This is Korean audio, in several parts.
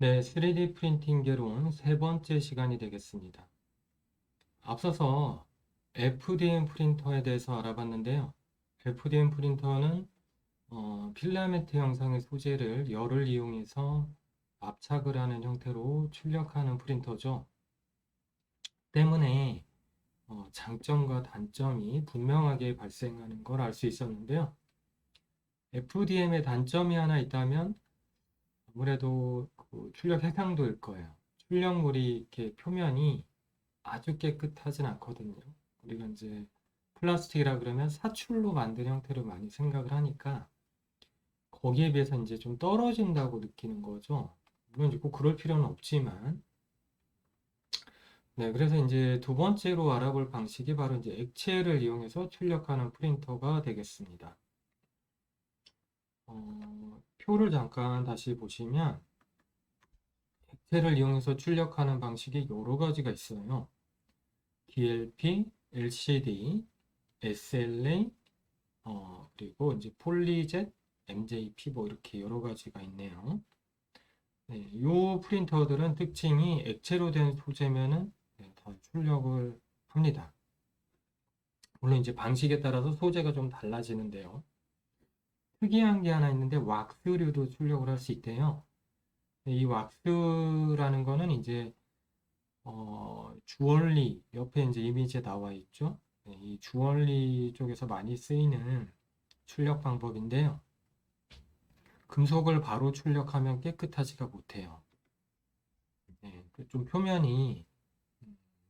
네, 3D 프린팅 개론 세 번째 시간이 되겠습니다. 앞서서 FDM 프린터에 대해서 알아봤는데요. FDM 프린터는 필라멘트 형상의 소재를 열을 이용해서 압착을 하는 형태로 출력하는 프린터죠. 때문에 장점과 단점이 분명하게 발생하는 걸 알 수 있었는데요. FDM의 단점이 하나 있다면 아무래도 그 출력 해상도일 거예요. 출력물이 이렇게 표면이 아주 깨끗하진 않거든요. 우리가 이제 플라스틱이라 그러면 사출로 만든 형태로 많이 생각을 하니까 거기에 비해서 이제 좀 떨어진다고 느끼는 거죠. 물론 이제 꼭 그럴 필요는 없지만, 네, 그래서 이제 두 번째로 알아볼 방식이 바로 이제 액체를 이용해서 출력하는 프린터가 되겠습니다. 표를 잠깐 다시 보시면 액체를 이용해서 출력하는 방식이 여러 가지가 있어요. DLP, LCD, SLA, 그리고 이제 폴리젯, MJP 뭐 이렇게 여러 가지가 있네요. 네, 이 프린터들은 특징이 액체로 된 소재면은 다 출력을 합니다. 물론 이제 방식에 따라서 소재가 좀 달라지는데요. 특이한 게 하나 있는데 왁스류도 출력을 할 수 있대요. 이 왁스라는 거는 이제 주얼리 옆에 이제 이미지에 나와 있죠. 네, 이 주얼리 쪽에서 많이 쓰이는 출력 방법인데요. 금속을 바로 출력하면 깨끗하지가 못해요. 네, 좀 표면이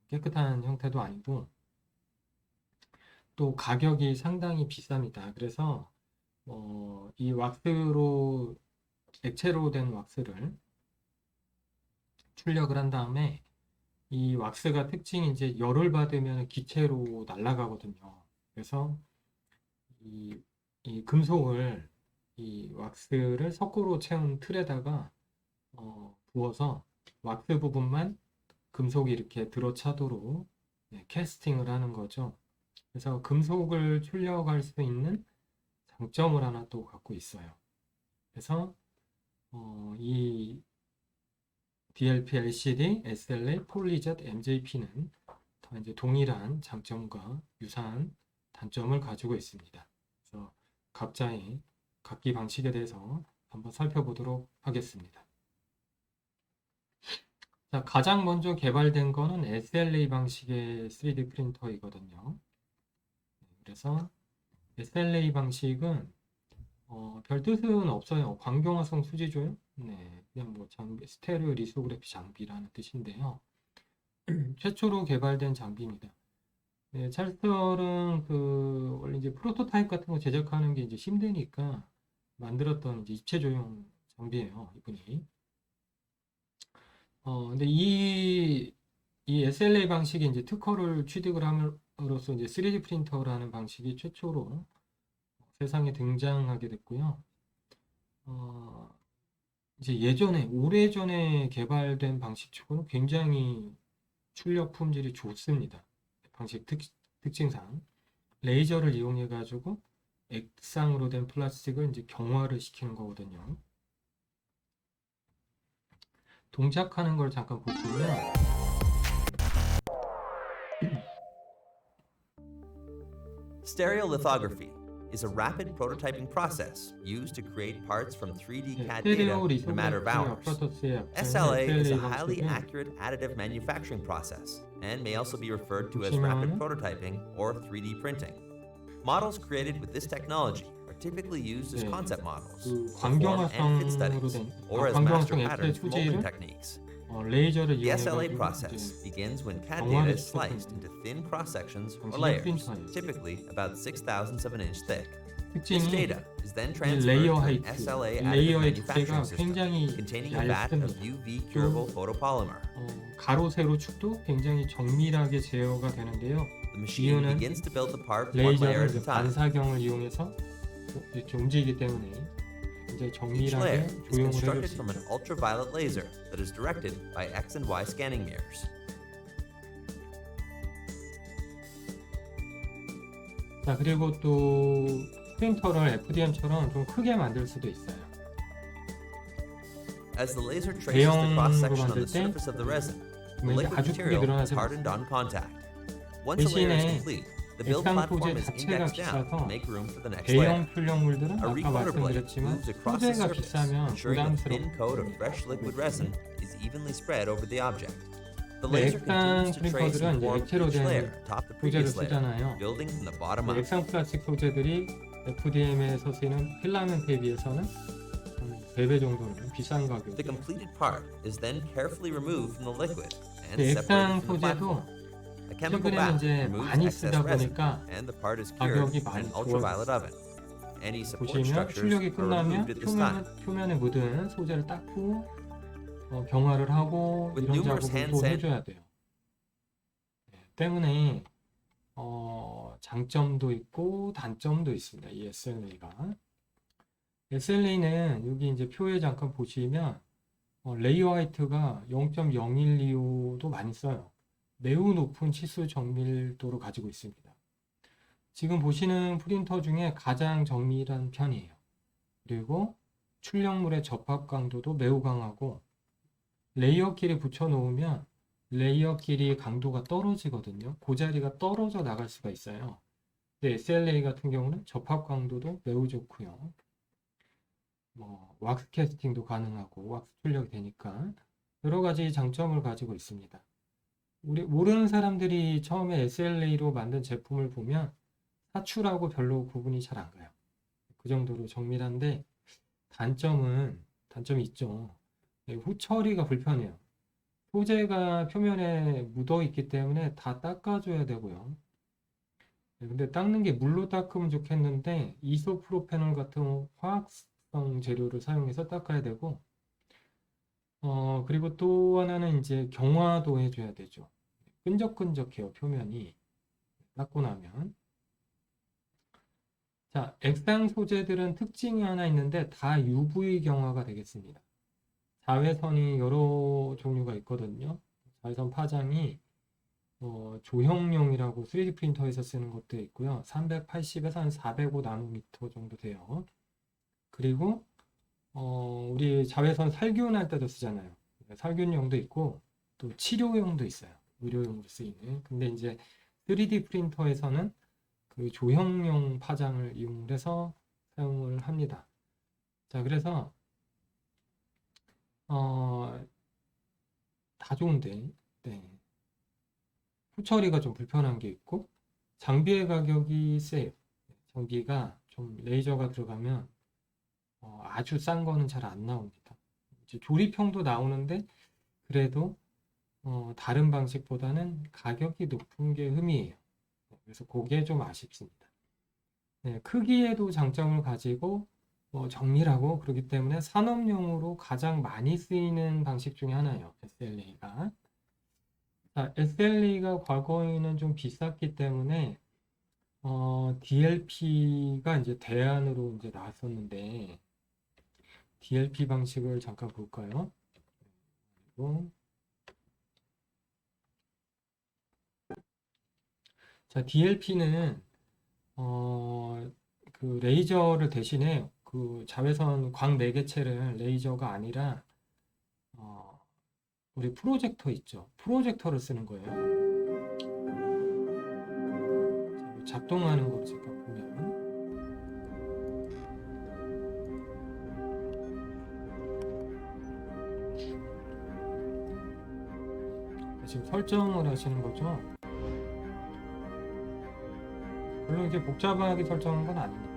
깨끗한 형태도 아니고 또 가격이 상당히 비쌉니다. 그래서 이 왁스로 액체로 된 왁스를 출력을 한 다음에 이 왁스가 특징이 이제 열을 받으면 기체로 날아가거든요. 그래서 이 금속을 이 왁스를 석고로 채운 틀에다가 부어서 왁스 부분만 금속이 이렇게 들어차도록 캐스팅을 하는 거죠. 그래서 금속을 출력할 수 있는 장점을 하나 또 갖고 있어요. 그래서 이 DLP, LCD, SLA, 폴리젯, MJP는 다 이제 동일한 장점과 유사한 단점을 가지고 있습니다. 그래서 각기 방식에 대해서 한번 살펴보도록 하겠습니다. 자, 가장 먼저 개발된 거는 SLA 방식의 3D 프린터이거든요. 그래서 SLA 방식은 별 뜻은 없어요. 광경화성 수지조요? 네, 그냥 뭐 스테레오 리소그래피 장비라는 뜻인데요. 최초로 개발된 장비입니다. 네, 찰스터는 원래 이제 프로토타입 같은 거 제작하는 게 이제 힘드니까 만들었던 이제 입체조형 장비예요, 이분이. 근데 이 SLA 방식이 이제 특허를 취득을 함으로써 이제 3D 프린터라는 방식이 최초로 세상에 등장하게 됐고요. 이제 오래전에 개발된 방식치고는 굉장히 출력 품질이 좋습니다. 방식 특징상 레이저를 이용해 가지고 액상으로 된 플라스틱을 이제 경화를 시키는 거거든요. 동작하는 걸 잠깐 보시면 Stereolithography is a rapid prototyping process used to create parts from 3D 네, CAD 스테레오 data in a matter of 리소그래피 hours. 아파터스의 약자인 SLA is a SLA highly 방식은 accurate additive manufacturing process and may also be referred to as rapid 보시면 prototyping or 3D printing. Models created with this technology are typically used as 네, concept models, 그 for form and fit 광경화성으로 studies, 된 or as master 광경화성 액체 patterns for molding 소재를 techniques. 레이저를 The SLA 이용해 process 가지고 begins when CAD 경화를 data is sliced 시켰습니다. into thin cross-sections or 방식이 layers, 프린터예요. typically about 6,000ths of an inch thick. This 특징이 data is then 이 transferred 레이어 to an 하이트, SLA additive 레이어의 manufacturing 두께가 system 굉장히 containing a vat of 얇습니다. UV curable photopolymer. 가로 세로 축도 굉장히 정밀하게 제어가 되는데요. The machine 이유는 begins to build the part one layer at 레이저는 a time. 반사경을 이용해서 이렇게 움직이기 때문에 굉장히 Each 정밀하게 layer is 조형을 해줄 constructed 수 from an 있죠. ultraviolet laser that is directed by X and Y scanning mirrors. 자, 그리고 또 프린터를 FDM처럼 좀 크게 만들 수도 있어요. As the laser traces the cross section on the 만들 때 surface of the resin, the 그러면 이제 liquid 아주 크게 material is 늘어나지 hardened 않습니다. on contact. Once a layer is 대신에 complete, the build 액상 platform 소재 is 자체가 indexed down to 비싸서 make room for the next layer. 대형 출력물들은 A 아까 recoater blade 말씀드렸지만 moves across the 소재가 surface, 비싸면 ensuring a thin 부담스럽고 coat of fresh liquid resin is evenly spread over the object. The 근데 laser continues 액상 to trace 프린터들은 and 이제 form 액체로 each 된 layer atop the 소재를 previous layer, 쓰잖아요. building from the bottom 근데 up. 액상 플라스틱 소재들이 FDM에서 쓰이는 필라멘트에 비해서는 3배 정도는 비싼 The 가격이에요. completed part is then carefully removed from the liquid and 근데 separated 액상 from the 소재도 platform. A chemical 최근에는 bath 이제 removes 많이 excess 쓰다 resin, 보니까 and the part is cured 가격이 in 많이 an ultraviolet 좋아졌어요. oven. Any support 보시면 structures 출력이 are 끝나면 removed at this time. 표면에 묻은 소재를 닦고 경화를 하고 With 이런 numerous 작업을 hand 또 sand- 해줘야 돼요. 때문에 장점도 있고 단점도 있습니다. 이 SLA가. SLA는 여기 이제 표에 잠깐 보시면 레이어 하이트가 0.0125도 많이 써요. 매우 높은 치수 정밀도를 가지고 있습니다. 지금 보시는 프린터 중에 가장 정밀한 편이에요. 그리고 출력물의 접합 강도도 매우 강하고 레이어끼리 붙여 놓으면 레이어끼리 강도가 떨어지거든요. 그 자리가 떨어져 나갈 수가 있어요. 근데 SLA 같은 경우는 접합 강도도 매우 좋고요. 왁스 캐스팅도 가능하고 왁스 출력이 되니까 여러 가지 장점을 가지고 있습니다. 우리 모르는 사람들이 처음에 SLA로 만든 제품을 보면 사출하고 별로 구분이 잘 안 가요. 그 정도로 정밀한데 단점이 있죠. 후처리가 불편해요. 소재가 표면에 묻어 있기 때문에 다 닦아줘야 되고요. 근데 닦는 게 물로 닦으면 좋겠는데 이소프로페놀 같은 화학성 재료를 사용해서 닦아야 되고 그리고 또 하나는 이제 경화도 해줘야 되죠. 끈적끈적해요, 표면이. 닦고 나면. 자, 액상 소재들은 특징이 하나 있는데 다 UV 경화가 되겠습니다. 자외선이 여러 종류가 있거든요. 자외선 파장이 조형용이라고 3D 프린터에서 쓰는 것도 있고요. 380에서 한 405 나노미터 정도 돼요. 그리고 우리 자외선 살균할 때도 쓰잖아요. 살균용도 있고 또 치료용도 있어요. 의료용으로 쓰이는. 근데 이제 3D 프린터에서는 그 조형용 파장을 이용해서 사용을 합니다. 자, 그래서 다 좋은데 후처리가 좀 불편한 게 있고 장비의 가격이 세요. 장비가 좀 레이저가 들어가면 아주 싼 거는 잘 안 나옵니다. 이제 조립형도 나오는데 그래도 다른 방식보다는 가격이 높은 게 흠이에요. 그래서 그게 좀 아쉽습니다. 크기에도 장점을 가지고 정밀하고 그렇기 때문에 산업용으로 가장 많이 쓰이는 방식 중에 하나예요. SLA가. 자, SLA가 과거에는 좀 비쌌기 때문에 DLP가 이제 대안으로 이제 나왔었는데 DLP 방식을 잠깐 볼까요? 그리고 자, DLP는 그 레이저를 대신에 그 자외선 광 매개체를 레이저가 아니라 우리 프로젝터 있죠. 프로젝터를 쓰는 거예요. 자, 작동하는 거 제가 보면 지금 설정을 하시는 거죠. 물론 이게 복잡하게 설정한 건 아닙니다.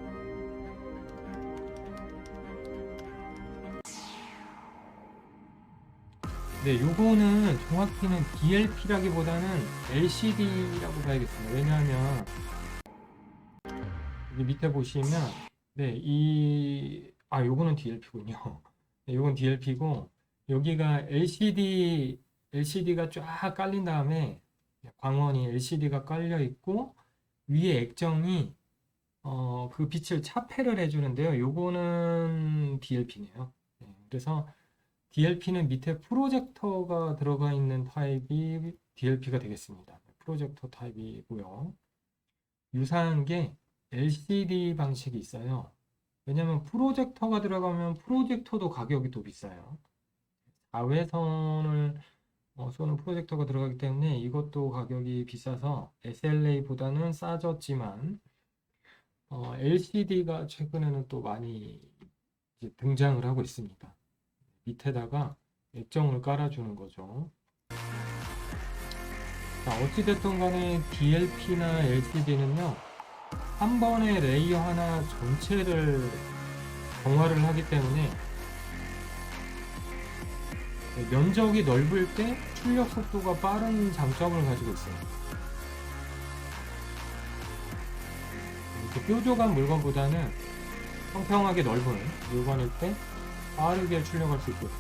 네, 요거는 정확히는 DLP라기보다는 LCD라고 봐야겠습니다. 왜냐하면 여기 밑에 보시면 요거는 DLP군요. 네, 요건 DLP고 여기가 LCD가 쫙 깔린 다음에 광원이 LCD가 깔려 있고 위에 액정이 그 빛을 차폐를 해주는데요. 요거는 DLP네요. 그래서 DLP는 밑에 프로젝터가 들어가 있는 타입이 DLP가 되겠습니다. 프로젝터 타입이고요. 유사한 게 LCD 방식이 있어요. 왜냐면 프로젝터가 들어가면 프로젝터도 가격이 또 비싸요. 자외선을 쏘는 프로젝터가 들어가기 때문에 이것도 가격이 비싸서 SLA보다는 싸졌지만 LCD가 최근에는 또 많이 이제 등장을 하고 있습니다. 밑에다가 액정을 깔아주는 거죠. 자, 어찌됐든 간에 DLP나 LCD는요, 한 번에 레이어 하나 전체를 정화를 하기 때문에 면적이 넓을 때 출력 속도가 빠른 장점을 가지고 있어요. 이렇게 뾰족한 물건보다는 평평하게 넓은 물건일 때 빠르게 출력할 수 있고요.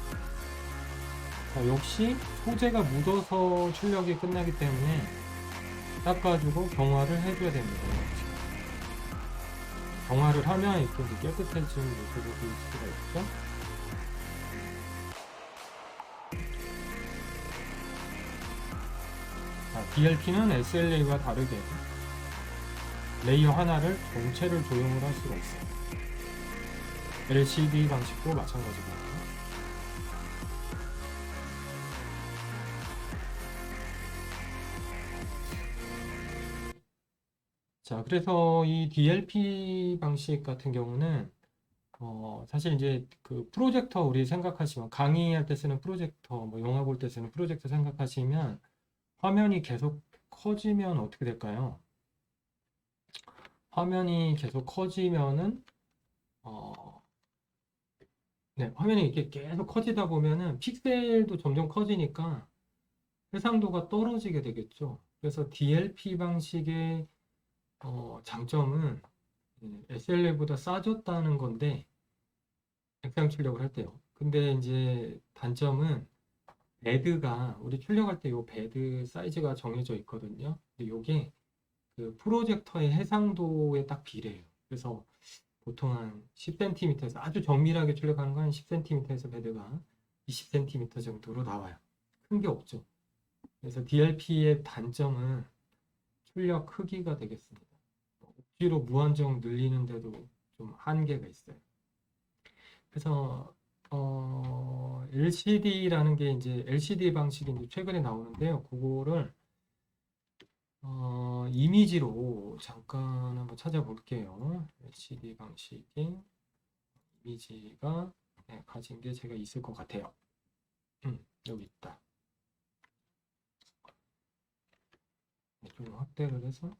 자, 역시 소재가 묻어서 출력이 끝나기 때문에 닦아주고 경화를 해줘야 됩니다. 경화를 하면 이렇게 깨끗해지는 모습을 볼 수가 있죠. 자, DLP는 SLA와 다르게 레이어 하나를 전체를 조형을 할 수가 있어요. LCD 방식도 마찬가지입니다. 자, 그래서 이 DLP 방식 같은 경우는 사실 이제 그 프로젝터 우리 생각하시면 강의할 때 쓰는 프로젝터, 뭐 영화 볼 때 쓰는 프로젝터 생각하시면 화면이 계속 커지면 어떻게 될까요? 화면이 계속 커지면은 네, 화면이 이렇게 계속 커지다 보면은 픽셀도 점점 커지니까 해상도가 떨어지게 되겠죠. 그래서 DLP 방식의 장점은 SLA보다 싸졌다는 건데 액상 출력을 할 때요. 근데 이제 단점은 베드가 우리 출력할 때 요 베드 사이즈가 정해져 있거든요. 근데 요게 그 프로젝터의 해상도에 딱 비례해요. 그래서 보통 한 10cm에서 아주 정밀하게 출력하는 건 10cm에서 베드가 20cm 정도로 나와요. 큰 게 없죠. 그래서 DLP의 단점은 출력 크기가 되겠습니다. 억지로 무한정 늘리는데도 좀 한계가 있어요. 그래서 LCD라는 게 이제 LCD 방식이 이제 최근에 나오는데요. 그거를 이미지로 잠깐 한번 찾아볼게요. LCD 방식의 이미지가 가진 게 제가 있을 것 같아요. 여기 있다. 좀 확대를 해서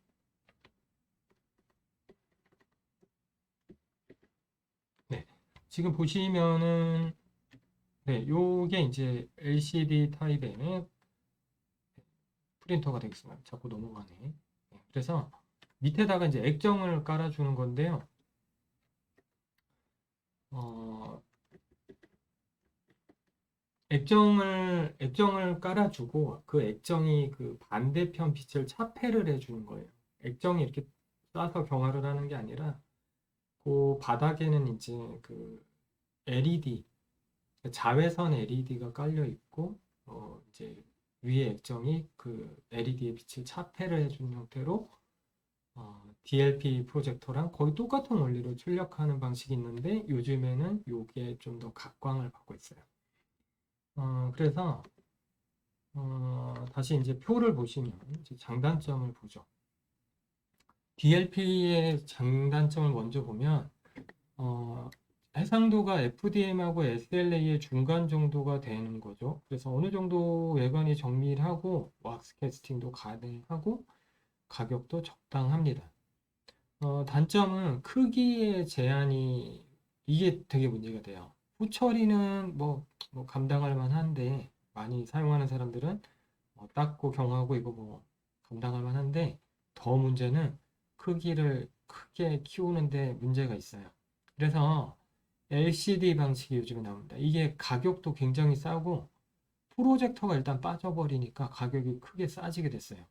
네, 지금 보시면은 네, 요게 이제 LCD 타입의 프린터가 되겠습니다. 자꾸 넘어가네. 네, 그래서 밑에다가 이제 액정을 깔아주는 건데요. 어, 액정을 깔아주고 그 액정이 그 반대편 빛을 차폐를 해주는 거예요. 액정이 이렇게 쏴서 경화를 하는 게 아니라 그 바닥에는 이제 그 LED, 자외선 LED가 깔려 있고 이제 위에 액정이 그 LED의 빛을 차폐를 해주는 형태로 DLP 프로젝터랑 거의 똑같은 원리로 출력하는 방식이 있는데 요즘에는 이게 좀 더 각광을 받고 있어요. 그래서 다시 이제 표를 보시면 이제 장단점을 보죠. DLP의 장단점을 먼저 보면 해상도가 FDM하고 SLA의 중간 정도가 되는 거죠. 그래서 어느 정도 외관이 정밀하고 왁스 캐스팅도 가능하고 가격도 적당합니다. 단점은 크기의 제한이 이게 되게 문제가 돼요. 후처리는 뭐 감당할 만한데 많이 사용하는 사람들은 닦고 경하고 이거 뭐 감당할 만한데 더 문제는 크기를 크게 키우는데 문제가 있어요. 그래서 LCD 방식이 요즘에 나옵니다. 이게 가격도 굉장히 싸고 프로젝터가 일단 빠져버리니까 가격이 크게 싸지게 됐어요.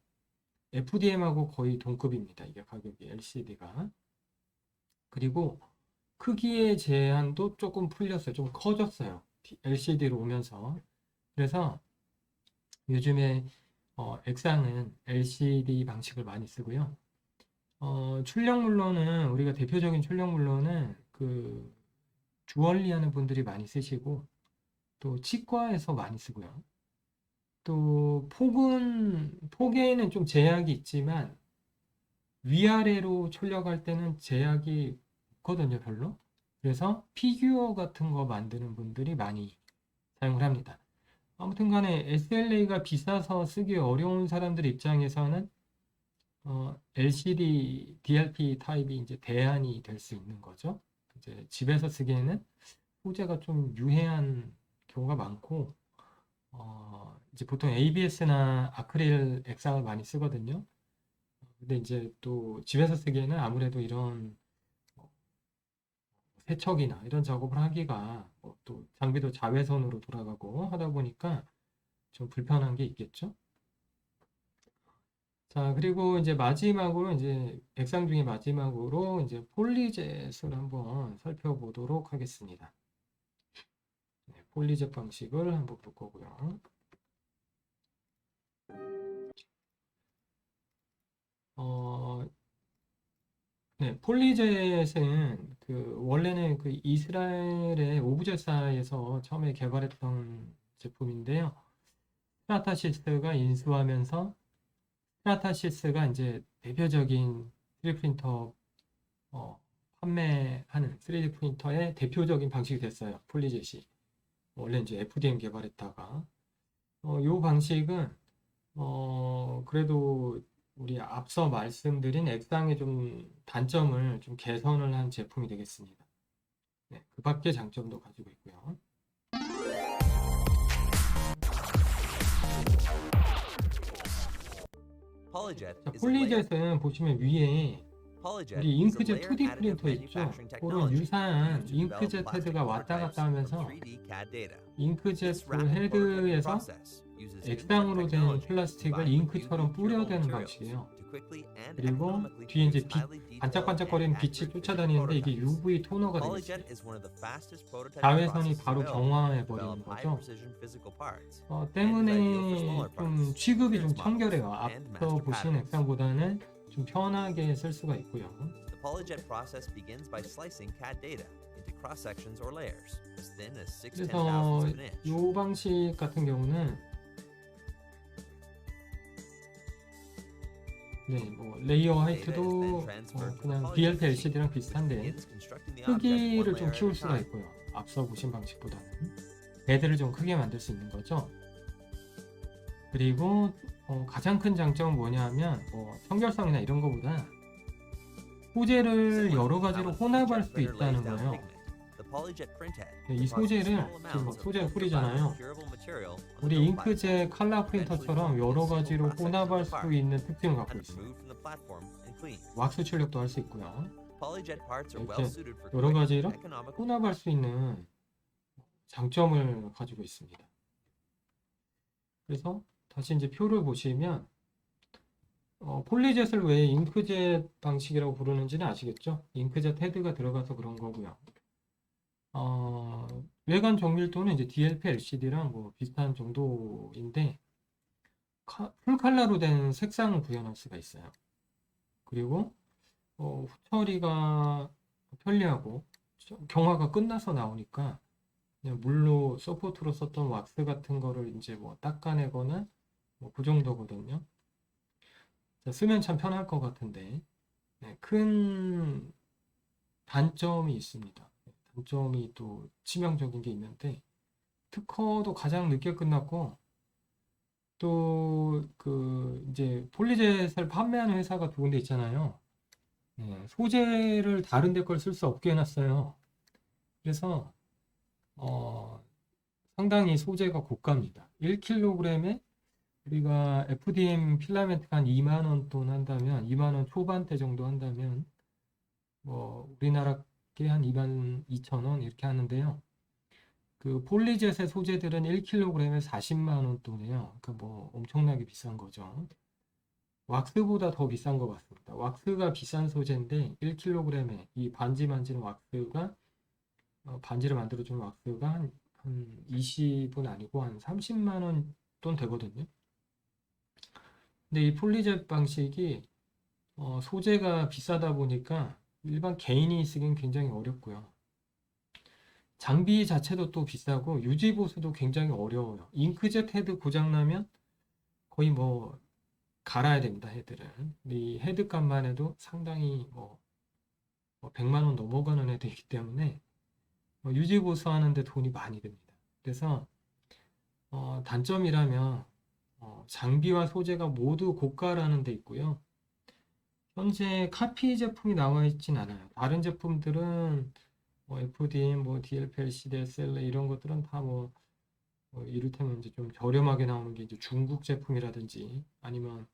FDM하고 거의 동급입니다. 이게 가격이 LCD가. 그리고 크기의 제한도 조금 풀렸어요. 좀 커졌어요. LCD로 오면서. 그래서 요즘에 액상은 LCD 방식을 많이 쓰고요. 출력물로는 우리가 대표적인 출력물로는 그 주얼리 하는 분들이 많이 쓰시고 또 치과에서 많이 쓰고요. 또 폭에는 좀 제약이 있지만 위아래로 출력할 때는 제약이 없거든요, 별로. 그래서 피규어 같은 거 만드는 분들이 많이 사용을 합니다. 아무튼 간에 SLA가 비싸서 쓰기 어려운 사람들 입장에서는 LCD, DLP 타입이 이제 대안이 될 수 있는 거죠. 이제 집에서 쓰기에는 소재가 좀 유해한 경우가 많고, 이제 보통 ABS나 아크릴 액상을 많이 쓰거든요. 근데 이제 또 집에서 쓰기에는 아무래도 이런 세척이나 이런 작업을 하기가 또 장비도 자외선으로 돌아가고 하다 보니까 좀 불편한 게 있겠죠. 자, 그리고 이제 마지막으로 이제 액상 중에 마지막으로 이제 폴리젯을 한번 살펴보도록 하겠습니다. 네, 폴리젯 방식을 한번 볼 거고요. 네, 폴리젯은 원래는 이스라엘의 오브제사에서 처음에 개발했던 제품인데요. 스트라타시스가 인수하면서 스트라타시스가 이제 대표적인 3D 프린터 판매하는 3D 프린터의 대표적인 방식이 됐어요. 폴리젯이. 원래 이제 FDM 개발했다가 이 방식은 그래도 우리 앞서 말씀드린 액상의 좀 단점을 좀 개선을 한 제품이 되겠습니다. 네, 그 밖의 장점도 가지고 있고요. Polyjet 자, is a layered 폴리젯은 보시면 위에 Polyjet 우리 is a 잉크젯 layered 2D additive 프린터 있죠? manufacturing 그런 technology 유사한 used to develop 잉크젯 plastic 헤드가 왔다 prototypes 갔다 하면서 from 3D CAD data. 잉크젯 This rapid prototyping 헤드에서 process uses inkjet 액상으로 된 technology 플라스틱을 combined with 잉크처럼 UV curable 뿌려대는 materials 방식이에요. to quickly and 그리고 economically 뒤에 이제 produce 빛, highly detailed and 반짝반짝거리는 빛이 accurate physical 쫓아다니는데 이게 prototypes. UV 토너가 되겠어요. Polyjet is one of the fastest prototyping 자외선이 processes 바로 available to 경화해 develop 버리는 high 거죠. precision physical parts and is ideal for 때문에 smaller 좀 parts, 취급이 좀 appearance models, 청결해요. and 앞서 master 보신 patterns. 액상보다는 좀 편하게 쓸 수가 있고요. The Polyjet process begins by slicing CAD data into cross sections or layers as thin as 6/10,000ths 그래서 of an inch. 이 방식 같은 경우는 네, 뭐 레이어 하이트도 그냥 DLP LCD랑 비슷한데 크기를 좀 키울 수가 있고요. 앞서 보신 방식보다는 베드를 좀 크게 만들 수 있는 거죠. 그리고 가장 큰 장점은 뭐냐면 청결성이나 이런 거보다 소재를 여러 가지로 혼합할 수 있다는 거예요. 네, 이 소재를 지금 막 소재를 뿌리잖아요. 우리 잉크젯 컬러 프린터처럼 여러 가지로 혼합할 수 있는 특징을 갖고 있어요. 왁스 출력도 할 수 있고요. 이렇게 여러 가지로 혼합할 수 있는 장점을 가지고 있습니다. 그래서 다시 이제 표를 보시면 폴리젯을 왜 잉크젯 방식이라고 부르는지는 아시겠죠? 잉크젯 헤드가 들어가서 그런 거고요. 외관 정밀도는 이제 DLP LCD랑 뭐 비슷한 정도인데 풀 컬러로 된 색상을 구현할 수가 있어요. 그리고 후처리가 편리하고 경화가 끝나서 나오니까 그냥 물로 서포트로 썼던 왁스 같은 거를 이제 뭐 닦아내거나 뭐 그 정도거든요. 자, 쓰면 참 편할 것 같은데 네, 큰 단점이 있습니다. 단점이 또 치명적인 게 있는데 특허도 가장 늦게 끝났고 또 이제 폴리젯을 판매하는 회사가 두 군데 있잖아요. 네, 소재를 다른 데 걸 쓸 수 없게 해놨어요. 그래서 상당히 소재가 고가입니다. 1kg에 우리가 FDM 필라멘트가 한 2만원 돈 한다면 2만원 초반대 정도 한다면 뭐 우리나라 한 22,000원 이렇게 하는데요. 그 폴리젯의 소재들은 1kg에 40만원 돈이에요. 그러니까 뭐 엄청나게 비싼 거죠. 왁스보다 더 비싼 것 같습니다. 왁스가 비싼 소재인데 1kg에 이 반지 만지는 왁스가 반지를 만들어주는 왁스가 한 20은 아니고 한 30만원 돈 되거든요. 근데 이 폴리젯 방식이 소재가 비싸다 보니까 일반 개인이 쓰기는 굉장히 어렵고요. 장비 자체도 또 비싸고 유지 보수도 굉장히 어려워요. 잉크젯 헤드 고장 나면 거의 뭐 갈아야 됩니다. 헤드를. 이 헤드 값만 해도 상당히 뭐 100만 원 넘어가는 헤드이기 때문에 유지 보수하는데 돈이 많이 듭니다. 그래서 단점이라면 장비와 소재가 모두 고가라는 데 있고요. 현재 카피 제품이 나와 있진 않아요. 다른 제품들은 FDM, DLP, LCD, SLA 이런 것들은 다 이를테면 이제 좀 저렴하게 나오는 게 이제 중국 제품이라든지 아니면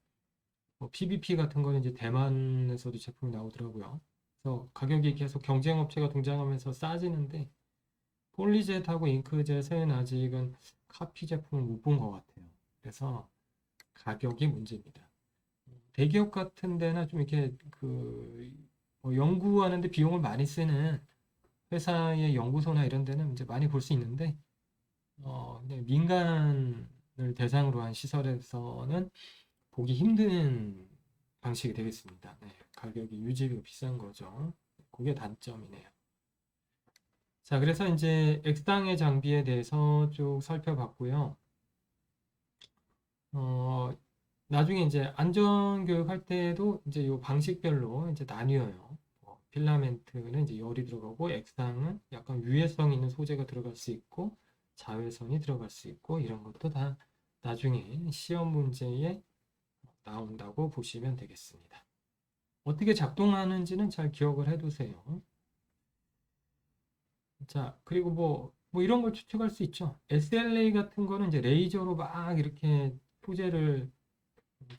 PBP 같은 거는 이제 대만에서도 제품이 나오더라고요. 그래서 가격이 계속 경쟁 업체가 등장하면서 싸지는데 폴리젯하고 잉크젯은 아직은 카피 제품을 못 본 것 같아요. 그래서 가격이 문제입니다. 대기업 같은 데나 좀 이렇게 연구하는데 비용을 많이 쓰는 회사의 연구소나 이런 데는 이제 많이 볼 수 있는데 근데 민간을 대상으로 한 시설에서는 보기 힘든 방식이 되겠습니다. 네, 가격이 유지비가 비싼 거죠. 그게 단점이네요. 자, 그래서 이제 액상의 장비에 대해서 쭉 살펴봤고요. 나중에 이제 안전교육 할 때도 이제 요 방식별로 이제 나뉘어요. 필라멘트는 이제 열이 들어가고 액상은 약간 유해성 있는 소재가 들어갈 수 있고 자외선이 들어갈 수 있고 이런 것도 다 나중에 시험 문제에 나온다고 보시면 되겠습니다. 어떻게 작동하는지는 잘 기억을 해두세요. 자, 그리고 뭐 이런 걸 추측할 수 있죠. SLA 같은 거는 이제 레이저로 막 이렇게 소재를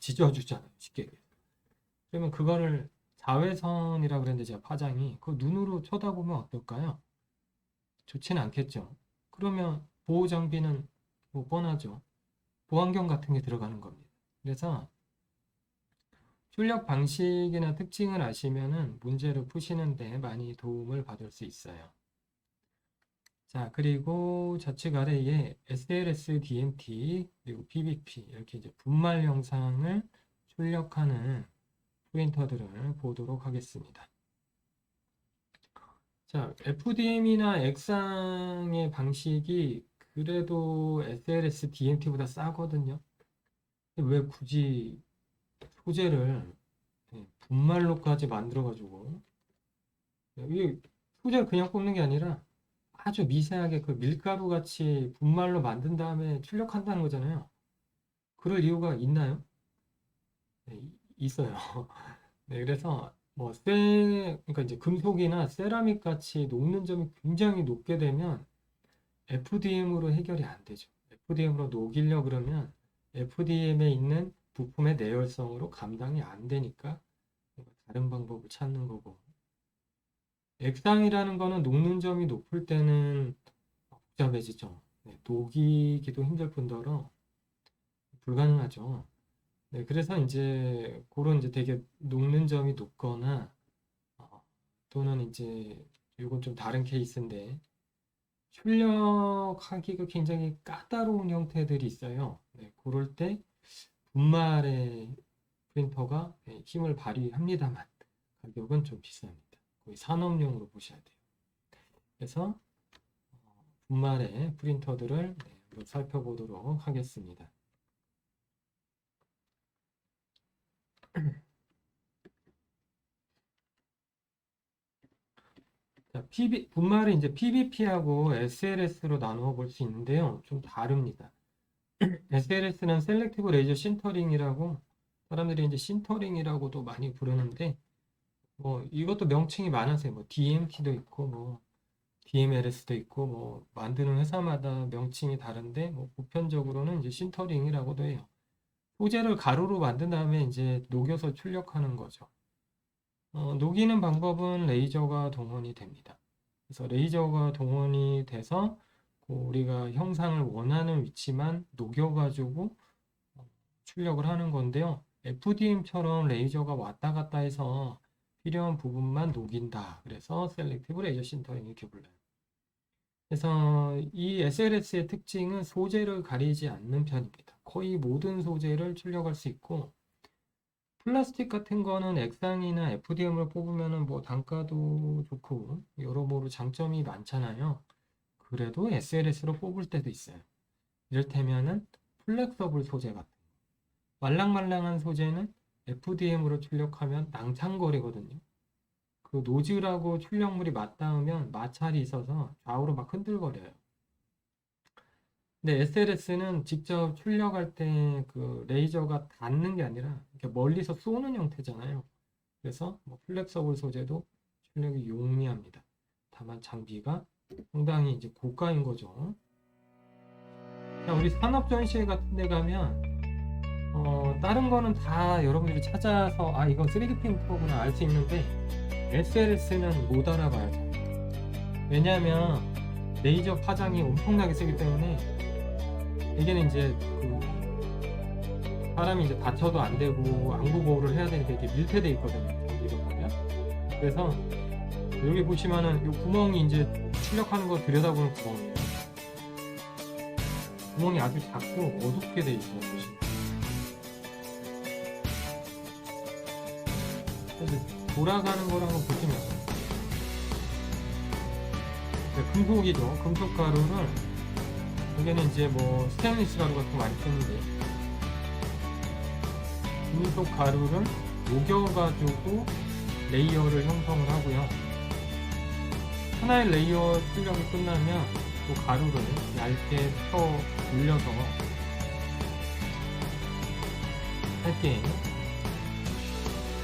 지져주잖아요. 쉽게 얘기해서. 그러면 그거를 자외선이라 그랬는데 제가 파장이 그 눈으로 쳐다보면 어떨까요? 좋지는 않겠죠. 그러면 보호 장비는 뭐 뻔하죠. 보안경 같은 게 들어가는 겁니다. 그래서 출력 방식이나 특징을 아시면은 문제를 푸시는데 많이 도움을 받을 수 있어요. 자, 그리고 좌측 아래에 SLS, DMT, 그리고 PBP 이렇게 이제 분말 영상을 출력하는 프린터들을 보도록 하겠습니다. 자, FDM이나 액상의 방식이 그래도 SLS, DMT보다 싸거든요. 왜 굳이 소재를 분말로까지 만들어가지고 이 소재를 그냥 뽑는 게 아니라 아주 미세하게 그 밀가루 같이 분말로 만든 다음에 출력한다는 거잖아요. 그럴 이유가 있나요? 네, 있어요. 네, 그래서 그러니까 이제 금속이나 세라믹 같이 녹는 점이 굉장히 높게 되면 FDM으로 해결이 안 되죠. FDM으로 녹이려 그러면 FDM에 있는 부품의 내열성으로 감당이 안 되니까 다른 방법을 찾는 거고. 액상이라는 거는 녹는 점이 높을 때는 복잡해지죠. 네, 녹이기도 힘들 뿐더러 불가능하죠. 네, 그래서 이제 그런 이제 되게 녹는 점이 높거나 또는 이제 이건 좀 다른 케이스인데 출력하기가 굉장히 까다로운 형태들이 있어요. 네, 그럴 때 분말의 프린터가 힘을 발휘합니다만 가격은 좀 비쌉니다. 거의 산업용으로 보셔야 돼요. 그래서 분말의 프린터들을 한번 살펴보도록 하겠습니다. 자, 분말을 이제 PBP하고 SLS로 나누어 볼 수 있는데요. 좀 다릅니다. SLS는 셀렉티브 레이저 신터링이라고 사람들이 이제 신터링이라고도 많이 부르는데 이것도 명칭이 많아서요. DMT도 있고 DMLS도 있고 만드는 회사마다 명칭이 다른데 보편적으로는 이제 신터링이라고도 해요. 소재를 가루로 만든 다음에 이제 녹여서 출력하는 거죠. 녹이는 방법은 레이저가 동원이 됩니다. 그래서 레이저가 동원이 돼서 우리가 형상을 원하는 위치만 녹여가지고 출력을 하는 건데요. FDM처럼 레이저가 왔다 갔다 해서 필요한 부분만 녹인다. 그래서 셀렉티브 레이저 신터링 이렇게 불러요. 그래서 이 SLS의 특징은 소재를 가리지 않는 편입니다. 거의 모든 소재를 출력할 수 있고 플라스틱 같은 거는 액상이나 FDM을 뽑으면 단가도 좋고 여러모로 장점이 많잖아요. 그래도 SLS로 뽑을 때도 있어요. 이를테면은 플렉서블 소재 같은 거. 말랑말랑한 소재는 FDM으로 출력하면 낭창거리거든요. 그 노즐하고 출력물이 맞닿으면 마찰이 있어서 좌우로 막 흔들거려요. 근데 SLS는 직접 출력할 때 그 레이저가 닿는 게 아니라 이렇게 멀리서 쏘는 형태잖아요. 그래서 뭐 플렉서블 소재도 출력이 용이합니다. 다만 장비가 상당히 이제 고가인 거죠. 자, 우리 산업 전시회 같은 데 가면 다른 거는 다 여러분들이 찾아서 아 이건 3D 프린터구나 알 수 있는데 SLS는 못 알아봐요. 잘. 왜냐하면 레이저 파장이 엄청나게 세기 때문에 이게는 이제 그 사람이 이제 다쳐도 안 되고 안구 보호를 해야 되니까 이렇게 밀폐돼 있거든요. 이거 보면. 그래서 여기 보시면은 이 구멍이 이제 출력하는 거 들여다보는 구멍이에요. 구멍이 아주 작고 어둡게 돼 있어요. 보시면. 그래서 돌아가는 거를 한번 보시면 금속이죠. 금속 가루를 여기는 이제 뭐 스테인리스 가루 같은 거 많이 쓰는데 금속 가루를 녹여가지고 레이어를 형성을 하고요. 하나의 레이어 출력이 끝나면 그 가루를 얇게 펴 올려서 얇게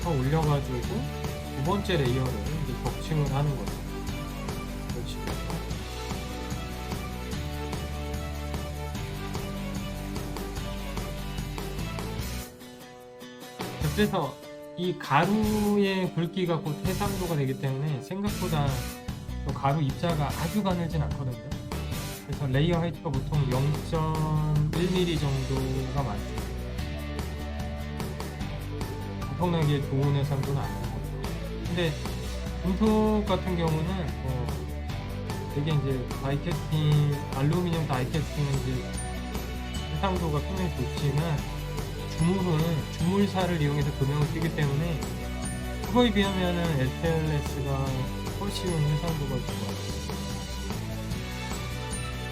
펴 올려가지고 두 번째 레이어를 이제 격층을 하는 거죠. 그렇지. 그래서 이 가루의 굵기가 곧 해상도가 되기 때문에 생각보다 가루 입자가 아주 가늘진 않거든요. 그래서 레이어 하이트가 보통 0.1mm 정도가 많습니다. 엄청나게 좋은 해상도는 아닌 거죠. 근데 금속 같은 경우는 되게 이제 다이캐스팅, 알루미늄 다이캐스팅은 이제 해상도가 상당히 좋지만 주물사를 이용해서 조명을 띄기 때문에 그거에 비하면은 SLS가 훨씬 해상도가 좋아요.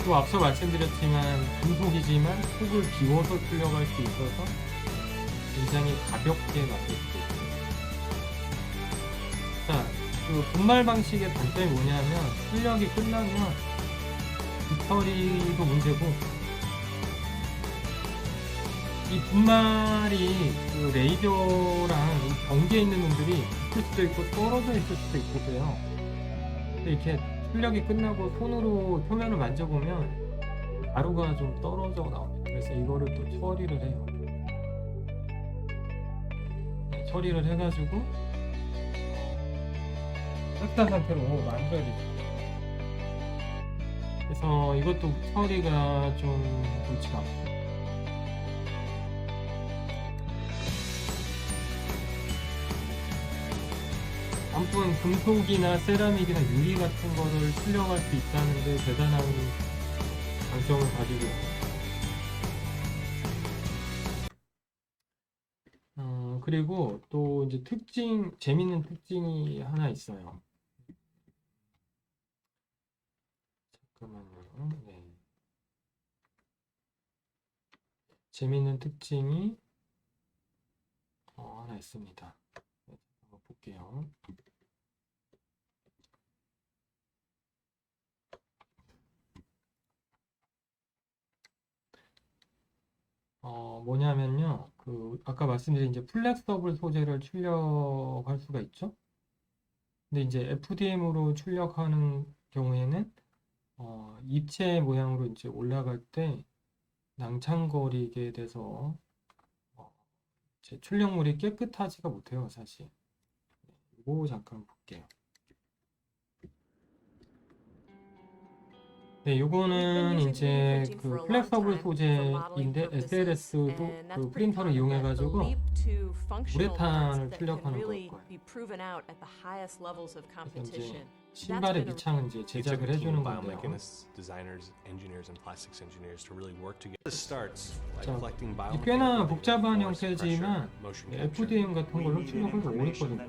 또 앞서 말씀드렸지만 금속이지만 속을 비워서 출력할 수 있어서 굉장히 가볍게 만들 수 있어요. 자, 그 분말 방식의 단점이 뭐냐면 출력이 끝나면 깃털이도 문제고 이 분말이 그 레이저랑 경계에 있는 놈들이 있을 수도 있고 떨어져 있을 수도 있고 그래요. 근데 이렇게 출력이 끝나고 손으로 표면을 만져보면 가루가 좀 떨어져 나옵니다. 그래서 이거를 또 처리를 해요. 네, 처리를 해가지고 깨끗한 상태로 만들어야 되죠. 그래서 이것도 처리가 좀 좋지가 않고 아무튼 금속이나 세라믹이나 유리 같은 거를 출력할 수 있다는 데 대단한 장점을 가지고 있어요. 그리고 또 이제 재밌는 특징이 하나 있어요. 잠깐만요. 네. 재밌는 특징이 하나 있습니다. 네, 한번 볼게요. 뭐냐면요. 아까 말씀드린 이제 플렉서블 소재를 출력할 수가 있죠. 근데 이제 FDM으로 출력하는 경우에는 입체 모양으로 이제 올라갈 때 낭창거리게 돼서 제 출력물이 깨끗하지가 못해요, 사실. 이거 잠깐 볼게요. 네, 요거는 이제 그 플렉서블 소재인데 SLS도 그 프린터를 이용해가지고 우레탄을 출력하는 걸 거예요. 그래서 이제 신발의 밑창은 이제 제작을 해주는 건데요. 자, 이 꽤나 복잡한 형태지만 FDM 같은 걸로 출력하기가 어렵거든요.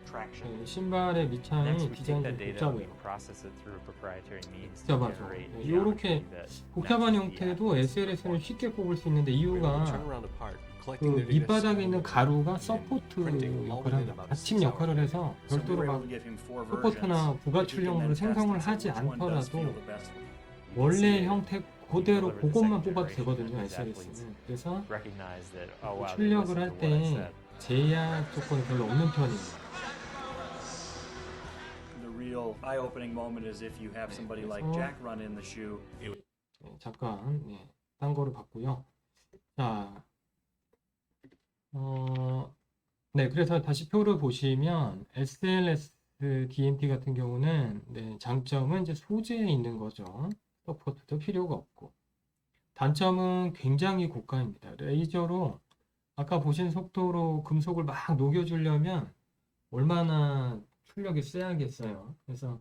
traction. 신발의 Next, 밑창이 we take 디자인이 that 좀 data and 복잡해요. we process it through a proprietary means to 복잡하죠. generate 이렇게 geometry that 복잡한 matches the 형태도 athlete's SLS는 performance. 쉽게 뽑을 수 있는데 We're 이유가 able to turn around a part, 그 collecting the data, 밑바닥에 있는 scanning it, 가루가 and then 서포트 printing all 역할을 within 합니다. about a 받침 6-hour 역할을 해서 So we 별도로 were 막 able to give him 4 서포트나 versions 부가 that he can 출력물을 then test 생성을 and say 하지 which one does 않더라도 feel the best with him. You can 원래 see it. 형태 He 그대로 delivered the 그것만 second 뽑아도 generation 되거든요, of his athletes. SLS는. 그래서 Recognize that, oh wow, they 출력을 listened 할 to what I 때 said. 제약 조건이 별로 없는 편입니다. The real eye-opening moment is if you have somebody like 그래서- Jack run in the shoe. 잠깐 딴 거를 봤고요. 자, 그래서 다시 표를 보시면 SLS DMT 같은 경우는 장점은 이제 소재에 있는 거죠. 서포트도 필요가 없고. 단점은 굉장히 고가입니다. 레이저로 아까 보신 속도로 금속을 막 녹여주려면 얼마나 출력이 세야겠어요. 그래서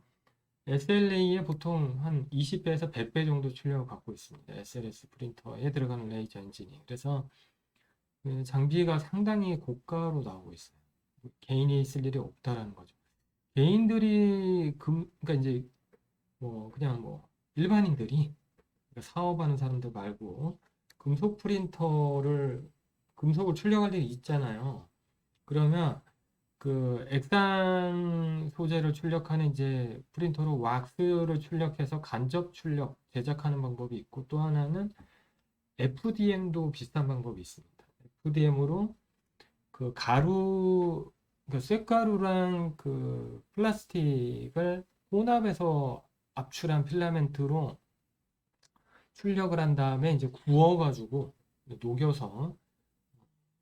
SLA에 보통 한 20배에서 100배 정도 출력을 갖고 있습니다. SLS 프린터에 들어가는 레이저 엔진이. 그래서 그 장비가 상당히 고가로 나오고 있어요. 개인이 쓸 일이 없다라는 거죠. 개인들이 그러니까 이제 그냥 일반인들이 그러니까 사업하는 사람들 말고 금속을 출력할 일이 있잖아요. 그러면 그 액상 소재를 출력하는 이제 프린터로 왁스를 출력해서 간접 출력 제작하는 방법이 있고, 또 하나는 FDM도 비슷한 방법이 있습니다. FDM으로 그 가루, 그 쇳가루랑 그 플라스틱을 혼합해서 압출한 필라멘트로 출력을 한 다음에 이제 구워가지고 녹여서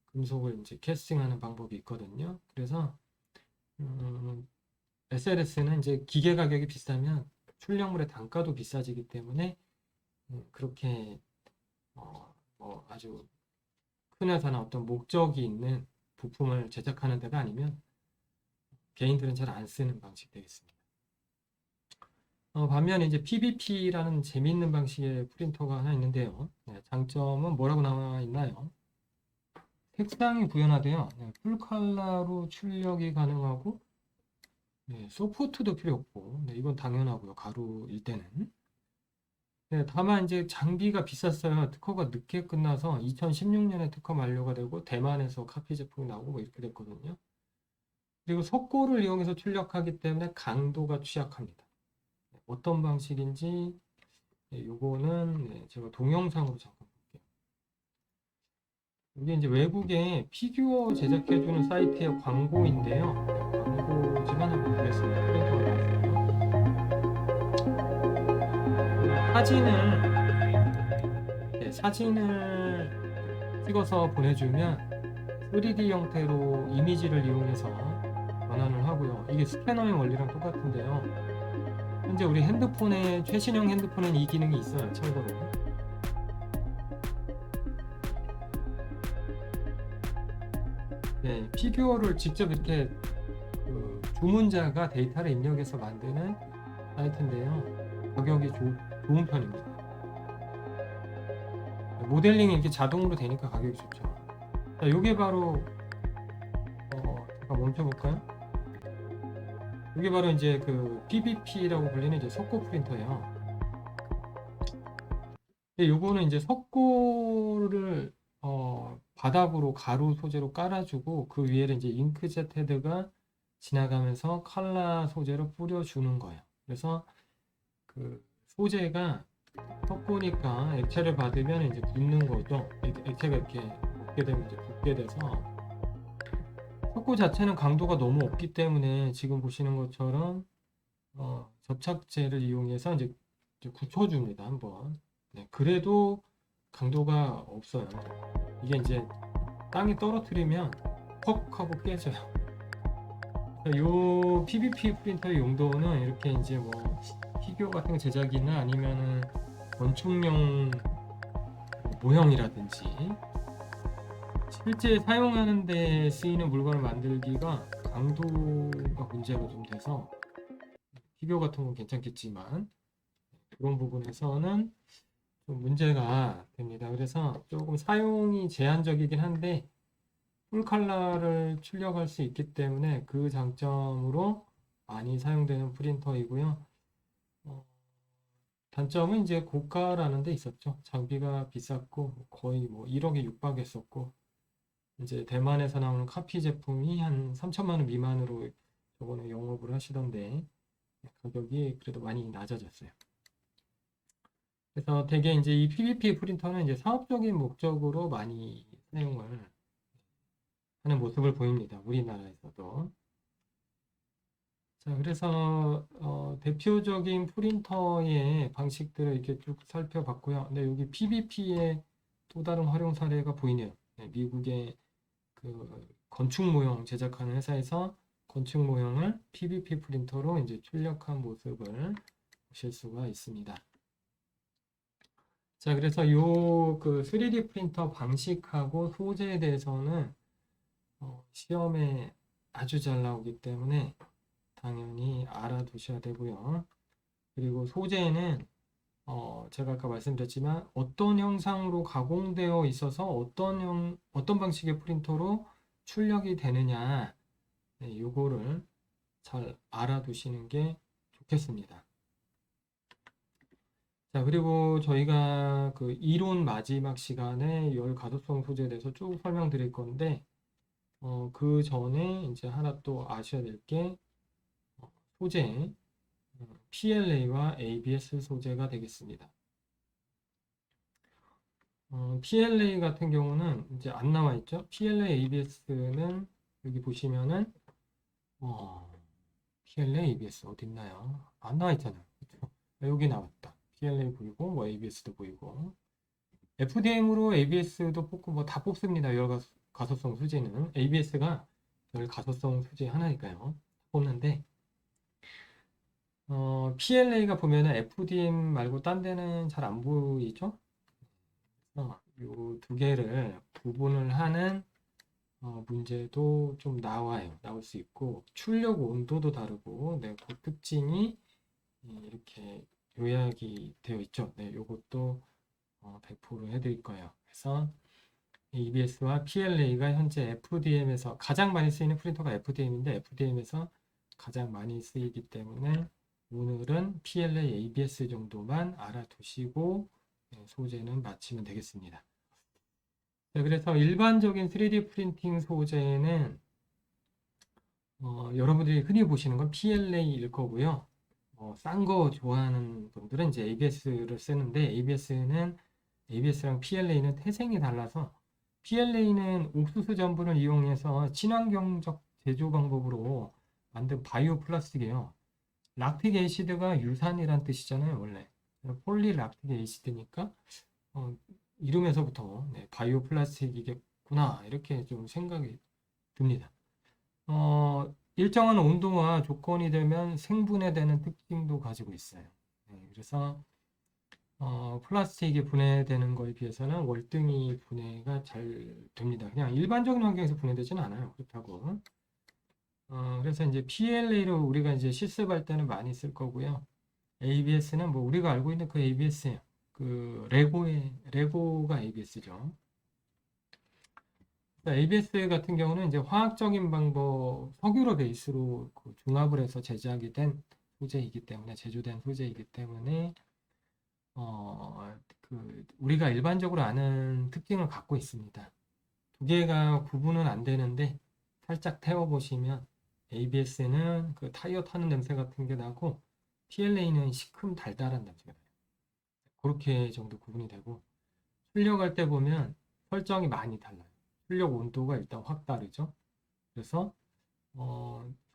금속을 이제 캐스팅하는 방법이 있거든요. 그래서 SLS는 이제 기계 가격이 비싸면 출력물의 단가도 비싸지기 때문에 그렇게 아주 큰 회사나 어떤 목적이 있는 부품을 제작하는 데가 아니면 개인들은 잘 안 쓰는 방식 되겠습니다. 반면에 이제 PBP라는 재미있는 방식의 프린터가 하나 있는데요. 장점은 뭐라고 나와 있나요? 색상이 구현화돼요. 풀 컬러로 출력이 가능하고, 소프트도 필요 없고, 이건 당연하고요. 가루일 때는. 다만 이제 장비가 비쌌어요. 특허가 늦게 끝나서 2016년에 특허 만료가 되고 대만에서 카피 제품이 나오고 이렇게 됐거든요. 그리고 석고를 이용해서 출력하기 때문에 강도가 취약합니다. 어떤 방식인지 요거는 제가 동영상으로 잠깐 볼게요. 이게 이제 외국에 피규어 제작해주는 사이트의 광고인데요. 광고지만 한번 보겠습니다. 프린터가 사진을 찍어서 보내주면 3D 형태로 이미지를 이용해서 변환을 하고요. 이게 스캐너의 원리랑 똑같은데요. 현재 우리 최신형 핸드폰에는 이 기능이 있어요. 참고로. 피규어를 직접 이렇게 주문자가 데이터를 입력해서 만드는 사이트인데요. 가격이 좋은 편입니다. 모델링이 이렇게 자동으로 되니까 가격이 좋죠. 자, 요게 바로 잠깐 멈춰볼까요? 이게 바로 이제 그 PBP라고 불리는 이제 석고 프린터예요. 요거는 이제 석고를 바닥으로 가루 소재로 깔아주고 그 위에는 이제 잉크젯 헤드가 지나가면서 컬러 소재로 뿌려주는 거예요. 그래서 그 소재가 석고니까 액체를 받으면 이제 붓는 거죠. 액체가 이렇게 붓게 되면 이제 붓게 돼서 석고 자체는 강도가 너무 없기 때문에 지금 보시는 것처럼 접착제를 이용해서 이제 굳혀줍니다. 한번. 그래도 강도가 없어요. 이게 이제 땅에 떨어뜨리면 퍽 하고 깨져요. 요 PBP 프린터의 용도는 이렇게 이제 피규어 같은 거 제작이나 아니면은 건축용 모형이라든지 실제 사용하는 데 쓰이는 물건을 만들기가 강도가 문제가 좀 돼서 피규어 같은 건 괜찮겠지만 그런 부분에서는 좀 문제가 됩니다. 그래서 조금 사용이 제한적이긴 한데 풀컬러를 출력할 수 있기 때문에 그 장점으로 많이 사용되는 프린터이고요. 어, 단점은 이제 고가라는 데 있었죠. 장비가 비쌌고 거의 뭐 1억에 육박했었고 이제 대만에서 나오는 카피 제품이 한 3천만 원 미만으로 저번에 영업을 하시던데 가격이 그래도 많이 낮아졌어요. 그래서 대개 이제 이 PVP 프린터는 이제 사업적인 목적으로 많이 사용을 하는 모습을 보입니다. 우리나라에서도. 자, 그래서 대표적인 프린터의 방식들을 이렇게 쭉 살펴봤고요. 근데 여기 PVP의 또 다른 활용 사례가 보이네요. 네, 미국의 그 건축 모형 제작하는 회사에서 건축 모형을 PVP 프린터로 이제 출력한 모습을 보실 수가 있습니다. 자, 그래서 요 그 3D 프린터 방식하고 소재에 대해서는 시험에 아주 잘 나오기 때문에 당연히 알아두셔야 되고요. 그리고 소재는 제가 아까 말씀드렸지만 어떤 형상으로 가공되어 있어서 어떤 방식의 프린터로 출력이 되느냐, 네, 요거를 잘 알아두시는 게 좋겠습니다. 자, 그리고 저희가 그 이론 마지막 시간에 열 가독성 소재에 대해서 쭉 설명드릴 건데, 그 전에 이제 하나 또 아셔야 될 게 소재, PLA와 ABS 소재가 되겠습니다. PLA 같은 경우는 이제 안 나와 있죠. PLA, ABS는 여기 보시면은 PLA, ABS 어디 있나요? 안 나와 있잖아요. 그쵸? 여기 나왔다. PLA 보이고 뭐 ABS도 보이고 FDM으로 ABS도 뽑고 뭐 다 뽑습니다. 열 가소성 소재는 ABS가 열 가소성 소재 하나니까요. 뽑는데 PLA가 보면은 FDM 말고 딴 데는 잘 안 보이죠? 이 두 개를 구분을 하는 문제도 좀 나올 수 있고 출력 온도도 다르고 네, 그 특징이 이렇게 요약이 되어 있죠. 네, 요것도 100% 해드릴 거예요. 그래서 EBS와 PLA가 현재 FDM에서 가장 많이 쓰이는 프린터가 FDM인데 FDM에서 가장 많이 쓰이기 때문에 오늘은 PLA, ABS 정도만 알아두시고 소재는 마치면 되겠습니다. 네, 그래서 일반적인 3D 프린팅 소재는 여러분들이 흔히 보시는 건 PLA일 거고요. 싼 거 좋아하는 분들은 이제 ABS를 쓰는데 ABS랑 PLA는 태생이 달라서 PLA는 옥수수 전분을 이용해서 친환경적 제조 방법으로 만든 바이오 플라스틱이에요. 락틱 애시드가 유산이란 뜻이잖아요, 원래. 폴리락틱 애시드니까 이름에서부터 네, 바이오 플라스틱이겠구나 이렇게 좀 생각이 듭니다. 일정한 온도와 조건이 되면 생분해되는 특징도 가지고 있어요. 네, 그래서 플라스틱이 분해되는 거에 비해서는 월등히 분해가 잘 됩니다. 그냥 일반적인 환경에서 분해되지는 않아요. 그렇다고. 그래서 이제 PLA로 우리가 이제 실습할 때는 많이 쓸 거고요. ABS는 뭐 우리가 알고 있는 그 ABS예요. 그 레고가 ABS죠. ABS 같은 경우는 이제 화학적인 방법, 석유로 베이스로 그 중합을 해서 제작이 된 소재이기 때문에, 제조된 소재이기 때문에, 우리가 일반적으로 아는 특징을 갖고 있습니다. 두 개가 구분은 안 되는데, 살짝 태워보시면, ABS는 그 타이어 타는 냄새 같은 게 나고, PLA는 시큼 달달한 냄새가 나요. 그렇게 정도 구분이 되고, 출력할 때 보면 설정이 많이 달라요. 출력 온도가 일단 확 다르죠. 그래서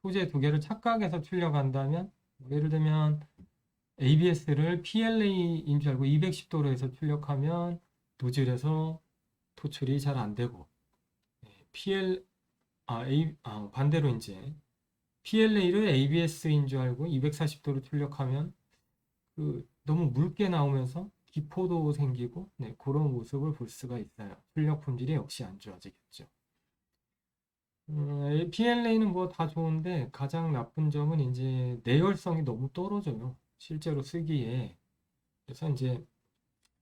소재 두 개를 착각해서 출력한다면 예를 들면 ABS를 PLA인 줄 알고 210도로 해서 출력하면 노즐에서 토출이 잘 안 되고 반대로 이제 PLA를 ABS인 줄 알고 240도로 출력하면 너무 ምህ게 나오면서 기포도 생기고 그런 모습을 볼 수가 있어요. 출력 품질이 역시 안 좋아지겠죠. PLA는 뭐 다 좋은데 가장 나쁜 점은 이제 내열성이 너무 떨어져요. 실제로 쓰기에. 그래서 이제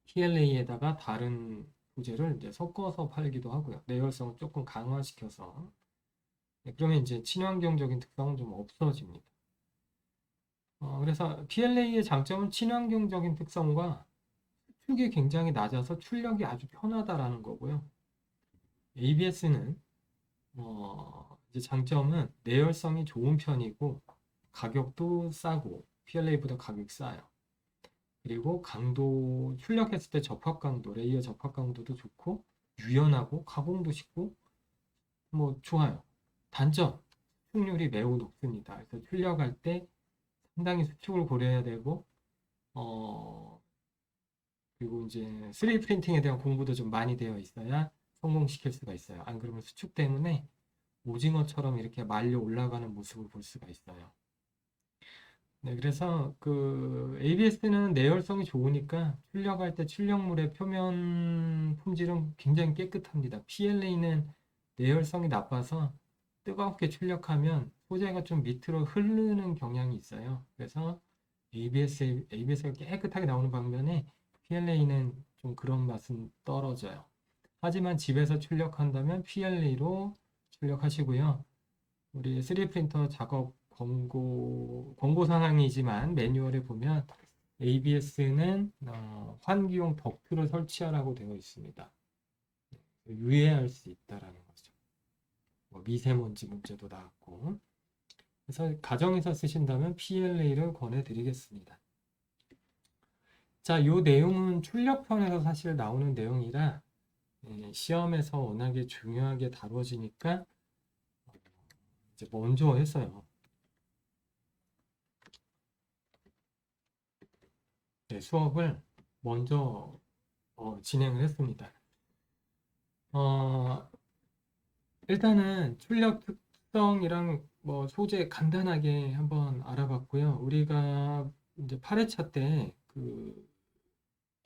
PLA에다가 다른 소재를 이제 섞어서 팔기도 하고요. 내열성을 조금 강화시켜서. 네, 그러면 이제 친환경적인 특성은 좀 없어집니다. 그래서 PLA의 장점은 친환경적인 특성과 수축이 굉장히 낮아서 출력이 아주 편하다라는 거고요. ABS는 이제 장점은 내열성이 좋은 편이고 가격도 싸고 PLA보다 가격이 싸요. 그리고 강도, 출력했을 때 접합 강도, 레이어 접합 강도도 좋고 유연하고 가공도 쉽고 뭐 좋아요. 단점, 수축률이 매우 높습니다. 그래서 출력할 때 상당히 수축을 고려해야 되고 그리고 이제 3D 프린팅에 대한 공부도 좀 많이 되어 있어야 성공시킬 수가 있어요. 안 그러면 수축 때문에 오징어처럼 이렇게 말려 올라가는 모습을 볼 수가 있어요. 네, 그래서 그 ABS는 내열성이 좋으니까 출력할 때 출력물의 표면 품질은 굉장히 깨끗합니다. PLA는 내열성이 나빠서 뜨겁게 출력하면 소재가 좀 밑으로 흐르는 경향이 있어요. 그래서 ABS가 깨끗하게 나오는 반면에 PLA는 좀 그런 맛은 떨어져요. 하지만 집에서 출력한다면 PLA로 출력하시고요. 우리 3D 프린터 작업 권고 사항이지만 매뉴얼에 보면 ABS는 환기용 덕트를 설치하라고 되어 있습니다. 유의할 수 있다라는 거죠. 뭐 미세먼지 문제도 나왔고. 그래서 가정에서 쓰신다면 PLA를 권해드리겠습니다. 자, 이 내용은 출력편에서 사실 나오는 내용이라 시험에서 워낙에 중요하게 다뤄지니까 이제 먼저 했어요. 네, 수업을 먼저 진행을 했습니다. 일단은 출력 특성이랑 뭐 소재 간단하게 한번 알아봤고요. 우리가 이제 8회차 때 그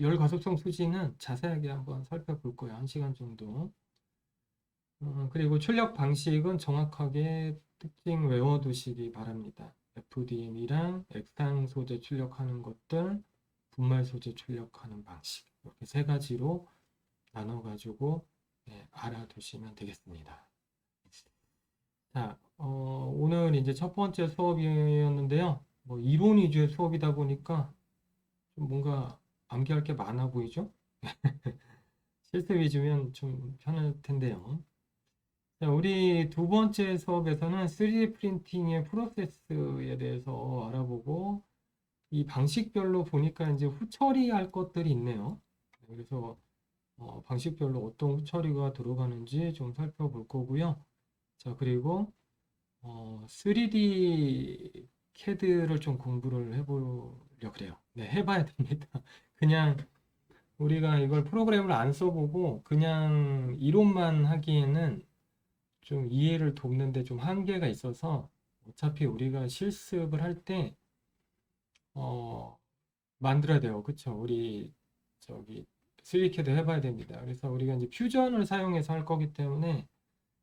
열가속성 수지는 자세하게 한번 살펴볼 거예요. 1시간 정도. 그리고 출력 방식은 정확하게 특징 외워두시기 바랍니다. FDM이랑 액상 소재 출력하는 것들, 분말 소재 출력하는 방식 이렇게 세 가지로 나눠가지고 알아두시면 되겠습니다. 자, 오늘 이제 첫 번째 수업이었는데요. 뭐 이론 위주의 수업이다 보니까 좀 뭔가 암기할 게 많아 보이죠? 실습 위주면 좀 편할 텐데요. 자, 우리 두 번째 수업에서는 3D 프린팅의 프로세스에 대해서 알아보고 이 방식별로 보니까 이제 후처리할 것들이 있네요. 그래서 방식별로 어떤 후처리가 들어가는지 좀 살펴볼 거고요. 자, 그리고 3D CAD를 좀 공부를 해보려고 그래요. 네, 해봐야 됩니다. 그냥 우리가 이걸 프로그램을 안 써보고 그냥 이론만 하기에는 좀 이해를 돕는데 좀 한계가 있어서 어차피 우리가 실습을 할 때 만들어야 돼요. 그쵸? 우리 저기 3D CAD 해봐야 됩니다. 그래서 우리가 이제 퓨전을 사용해서 할 거기 때문에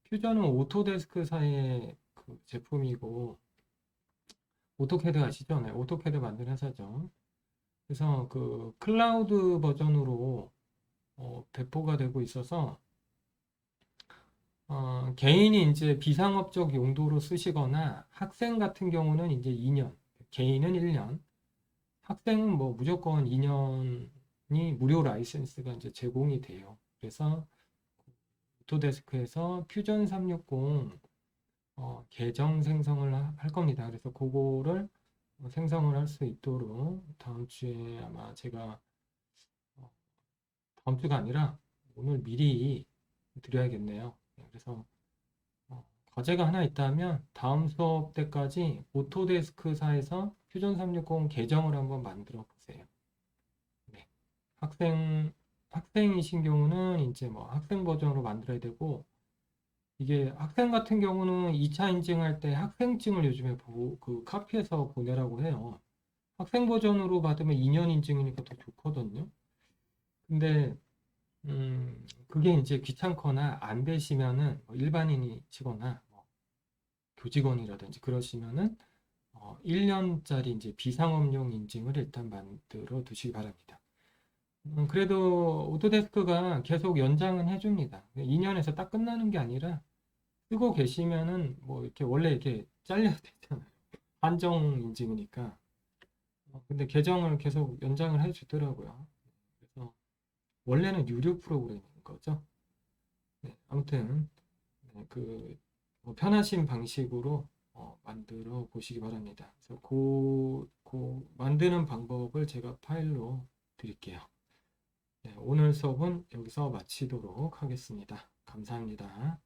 퓨전은 오토데스크사의 그 제품이고 오토캐드 아시죠? 네, 오토캐드 만드는 회사죠. 그래서 그 클라우드 버전으로 배포가 되고 있어서 개인이 이제 비상업적 용도로 쓰시거나 학생 같은 경우는 이제 2년, 개인은 1년, 학생은 뭐 무조건 2년이 무료 라이센스가 이제 제공이 돼요. 그래서 오토데스크에서 퓨전 360 계정 생성을 할 겁니다. 그래서 그거를 생성을 할 수 있도록 다음 주에 아마 제가 다음 주가 아니라 오늘 미리 드려야겠네요. 그래서 과제가 하나 있다면 다음 수업 때까지 오토데스크사에서 퓨전 360 계정을 한번 만들어 보세요. 네. 학생이신 경우는 이제 뭐 학생 버전으로 만들어야 되고 이게 학생 같은 경우는 2차 인증할 때 학생증을 요즘에 그 카피해서 보내라고 해요. 학생 버전으로 받으면 2년 인증이니까 더 좋거든요. 근데 그게 이제 귀찮거나 안 되시면은 뭐 일반인이시거나 뭐 교직원이라든지 그러시면은 1년짜리 이제 비상업용 인증을 일단 만들어 두시기 바랍니다. 그래도 오토데스크가 계속 연장은 해줍니다. 2년에서 딱 끝나는 게 아니라 쓰고 계시면은 뭐 이렇게 원래 이렇게 잘려야 되잖아요. 한정 인증이니까. 근데 계정을 계속 연장을 해주더라고요. 그래서 원래는 유료 프로그램인 거죠. 네, 아무튼 네, 뭐 편하신 방식으로 만들어 보시기 바랍니다. 그래서 만드는 방법을 제가 파일로 드릴게요. 네, 오늘 수업은 여기서 마치도록 하겠습니다. 감사합니다.